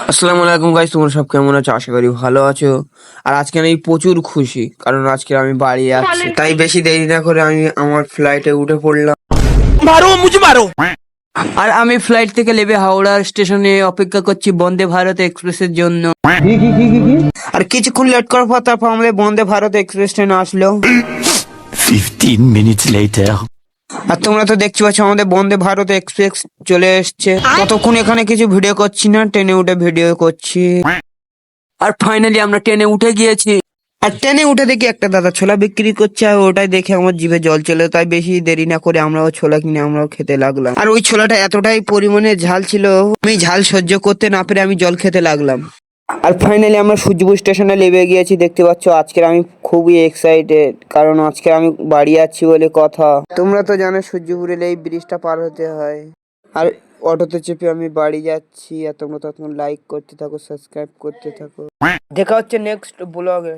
আসসালামু আলাইকুম গাইস, তোমরা সব কেমন আছো? আশা করি ভালো আছো। আর আজকে আমি প্রচুর খুশি, কারণ আজকে আমি বাড়ি যাচ্ছি। তাই বেশি দেরি না করে আমি আমার ফ্লাইটে উঠে পড়লাম। मारो मुझे मारो। আর আমি ফ্লাইট থেকে নেমে হাওড়া স্টেশনে অপেক্ষা করছি বন্দে ভারত এক্সপ্রেসের জন্য। আর কিছুক্ষণ লেট করার পর তারপর আমাদের বন্দে ভারত এক্সপ্রেস ট্রেন আসলো। 15 minutes later. আর তোমরা তো দেখতে পাচ্ছ আমাদের বন্দে ভারত এক্সপ্রেস চলে এসছে। ততক্ষণ এখানে কিছু ভিডিও করছি না, ট্রেনে উঠে ভিডিও করছি। আর ফাইনালি আমরা ট্রেনে উঠে গিয়েছি। আর ট্রেনে উঠে দেখি একটা দাদা ছোলা বিক্রি করছে, আর ওটাই দেখে আমার জিভে জল চলে। তাই বেশি দেরি না করে আমরাও ছোলা কিনে আমরাও খেতে লাগলাম। আর ওই ছোলাটা এতটাই পরিমাণে ঝাল ছিল, আমি ঝাল সহ্য করতে না পেরে আমি জল খেতে লাগলাম। আর ফাইনালি আমরা সূর্যপুর স্টেশনে নেমে গিয়েছি। দেখতে পাচ্ছ আজকের আমি খুবই এক্সাইটেড, কারণ আজকে আমি বাড়ি যাচ্ছি বলে কথা। তোমরা তো জানো সূর্যপুরের এই ব্রিজটা পার হতে হয়। আর অটোতে চেপে আমি বাড়ি যাচ্ছি। আর তোমরা তখন লাইক করতে থাকো, সাবস্ক্রাইব করতে থাকো। দেখা হচ্ছে নেক্সট ব্লগে।